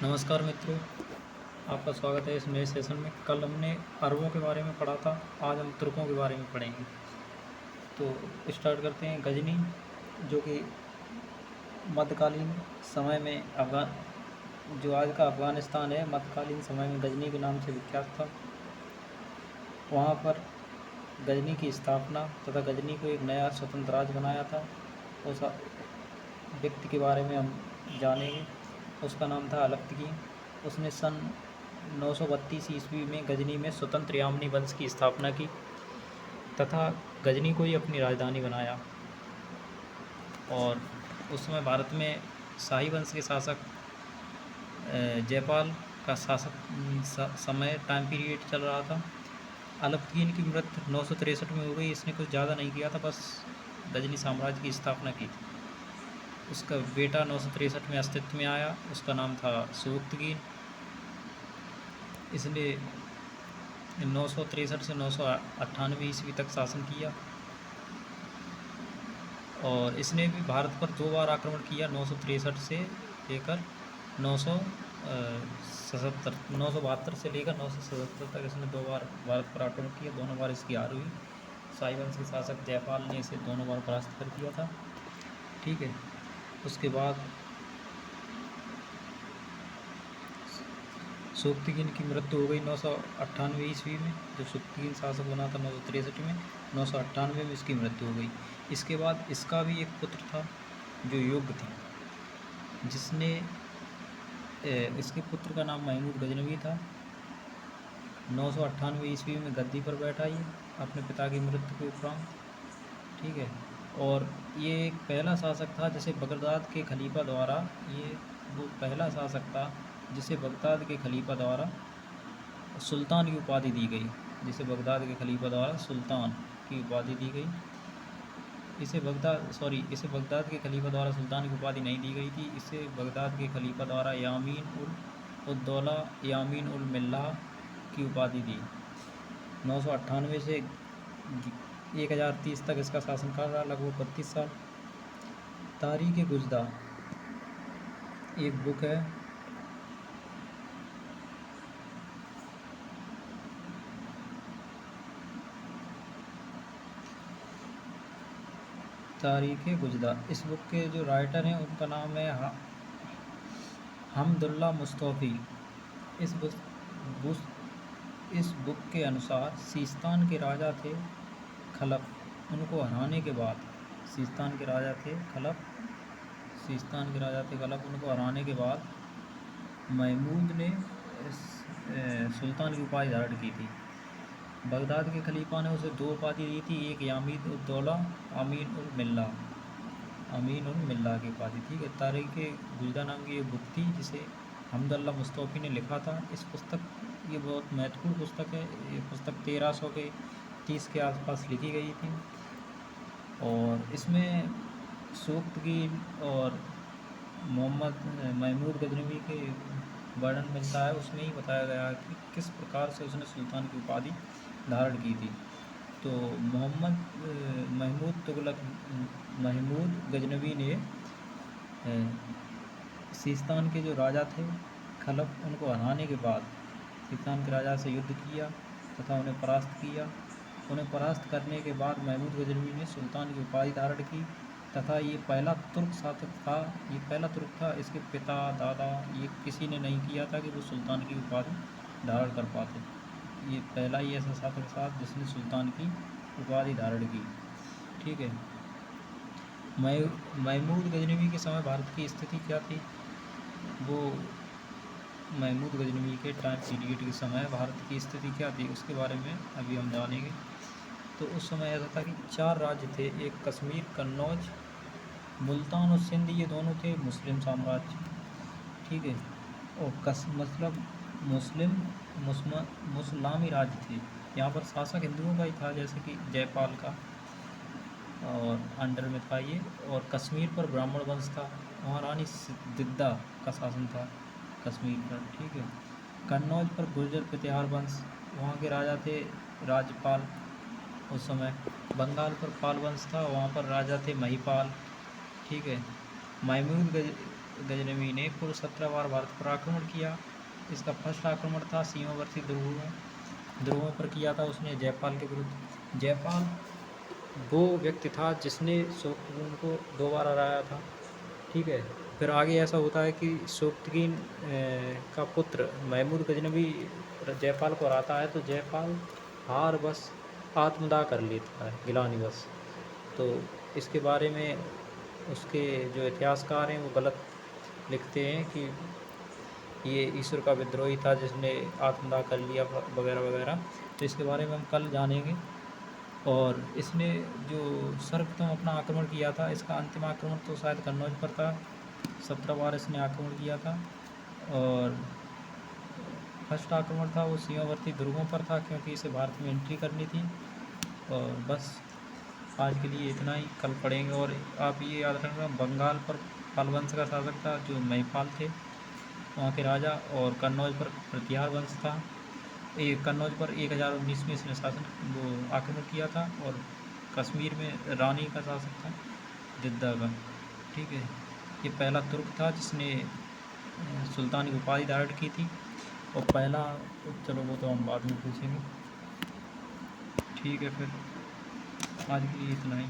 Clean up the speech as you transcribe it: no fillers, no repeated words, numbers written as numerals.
नमस्कार मित्रों, आपका स्वागत है इस नए सेशन में। कल हमने अरबों के बारे में पढ़ा था, आज हम तुर्कों के बारे में पढ़ेंगे। तो स्टार्ट करते हैं। गजनी, जो कि मध्यकालीन समय में जो आज का अफ़गानिस्तान है, मध्यकालीन समय में गजनी के नाम से विख्यात था। वहाँ पर गजनी की स्थापना तथा गजनी को एक नया स्वतंत्र राज्य बनाया था। उस व्यक्ति के बारे में हम जानेंगे। उसका नाम था अलख्तगीन। उसने सन 932 ईस्वी में गजनी में स्वतंत्र यामनी वंश की स्थापना की तथा गजनी को ही अपनी राजधानी बनाया। और उस समय भारत में शाही वंश के शासक जयपाल का समय टाइम पीरियड चल रहा था। अलख्तगीन की मृत्यु 963 में हो गई। इसने कुछ ज़्यादा नहीं किया था, बस गजनी साम्राज्य की स्थापना की थी। उसका बेटा 963 में अस्तित्व में आया, उसका नाम था सुबुक्तगीन। इसने 963 से 998 ईस्वी तक शासन किया और इसने भी भारत पर 2 बार आक्रमण किया। 963 से लेकर 972 से लेकर 977 तक इसने 2 बार भारत पर आक्रमण किया। दोनों बार इसकी हार हुई। शाही वंश के शासक जयपाल ने इसे दोनों बार परास्त कर दिया था। ठीक है। उसके बाद सुबुक्तगीन की मृत्यु हो गई 998 ईस्वी में। जो सुबुक्तगीन शासक बना था 963 में, 998 में इसकी मृत्यु हो गई। इसके बाद इसका भी एक पुत्र था जो युग थी, जिसने इसके पुत्र का नाम महमूद गजनवी था। 998 ईस्वी में गद्दी पर बैठा ये अपने पिता की मृत्यु के उपरांत। ठीक है। और ये एक पहला शासक था जिसे बगदाद के खलीफा द्वारा सुल्तान की उपाधि दी गई। बगदाद के खलीफा द्वारा सुल्तान की उपाधि दी गई। इसे बगदाद के खलीफा द्वारा सुल्तान की उपाधि नहीं दी गई थी। इसे बगदाद के खलीफा द्वारा यामीन उल दौला यामीन उल मिल्लाह की उपाधि दी। 998 से 1030 तक इसका शासनकाल रहा, लगभग 32 साल। तारीख़ गुजदा एक बुक है। तारीख़ गुजदा, इस बुक के जो राइटर हैं उनका नाम है हमदुल्ला मुस्तफ़ी। इस बुक के अनुसार सीस्तान के राजा थे खलफ। उनको हराने के बाद सीस्तान के राजा थे खलफ। उनको हराने के बाद महमूद ने सुल्तान की उपाधि धारण की थी। बगदाद के खलीफा ने उसे 2 उपाधि दी थी, एक यामीन उल दौला अमीन उल मिल्ला की उपाधि। ठीक है। तारीख़ गुजदा नाम की एक बुक थी जिसे हमदुल्ला मुस्तफ़ी ने लिखा था। इस पुस्तक ये बहुत महत्वपूर्ण पुस्तक है। ये पुस्तक 1330 के आसपास लिखी गई थी और इसमें सुबुक्तगीन और महमूद गजनवी के वर्णन मिलता है। उसमें ही बताया गया है कि किस प्रकार से उसने सुल्तान की उपाधि धारण की थी। तो महमूद गजनवी ने सीस्तान के जो राजा थे खलफ, उनको हराने के बाद सीस्तान के राजा से युद्ध किया तथा उन्हें परास्त किया। उन्हें परास्त करने के बाद महमूद गजनवी ने सुल्तान की उपाधि धारण की तथा ये पहला तुर्क शासक था। इसके पिता दादा ये किसी ने नहीं किया था कि वो सुल्तान की उपाधि धारण कर पाते। ये पहला ही ऐसा शासक था जिसने सुल्तान की उपाधि धारण की। ठीक है। महमूद गजनवी के समय भारत की स्थिति क्या थी? महमूद गजनवी के टाइम पीरियड के समय भारत की स्थिति क्या थी उसके बारे में अभी हम जानेंगे। तो उस समय ऐसा था कि 4 राज्य थे। एक कश्मीर, कन्नौज, मुल्तान और सिंध, ये दोनों थे मुस्लिम साम्राज्य। ठीक है। और मुस्लिमी राज्य थे। यहाँ पर शासक हिंदुओं का ही था, जैसे कि जयपाल का और अंडर में था ये। और कश्मीर पर ब्राह्मण वंश था, वहाँ रानी सिद्दा का शासन था कश्मीर पर। ठीक है। कन्नौज पर गुर्जर प्रतिहार वंश, वहाँ के राजा थे राजपाल उस समय। बंगाल पर पाल वंश था, वहाँ पर राजा थे महिपाल। ठीक है। गजनवी ने कुल 17 बार भारत पर आक्रमण किया। इसका फर्स्ट आक्रमण था सीमावर्ती ध्रुवों पर किया था उसने जयपाल के विरुद्ध। जयपाल वो व्यक्ति था जिसने सोक्तगीन को 2 बार हराया था, ठीक है। फिर आगे ऐसा होता है कि सोक्तगीन का पुत्र महमूद गजनवी जयपाल को हराता है, तो जयपाल हार बस आत्मदाह कर लेता है गिलानीवश। तो इसके बारे में उसके जो इतिहासकार हैं वो गलत लिखते हैं कि ये ईश्वर का विद्रोही था जिसने आत्मदाह कर लिया वगैरह वगैरह। तो इसके बारे में हम कल जानेंगे। और इसने जो सर्वप्रथम अपना आक्रमण किया था, इसका अंतिम आक्रमण तो शायद कन्नौज पर था। 17 बार इसने आक्रमण किया था और फर्स्ट आक्रमण था वो सीमावर्ती दुर्गों पर था, क्योंकि इसे भारत में एंट्री करनी थी। और बस आज के लिए इतना ही, कल पढ़ेंगे। और आप ये याद रखना, बंगाल पर पाल वंश का शासक था जो महिपाल थे वहाँ के राजा, और कन्नौज पर प्रतिहार वंश था। कन्नौज पर 1019 में इसने शासन वो आक्रमण किया था, और कश्मीर में रानी का शासक था दिद्दा का, ठीक है। ये पहला तुर्क था जिसने सुल्तान की उपाधि धारण की थी। और पहला, चलो वो तो हम बाद में पूछेंगे, ठीक है। फिर आज के लिए इतना ही।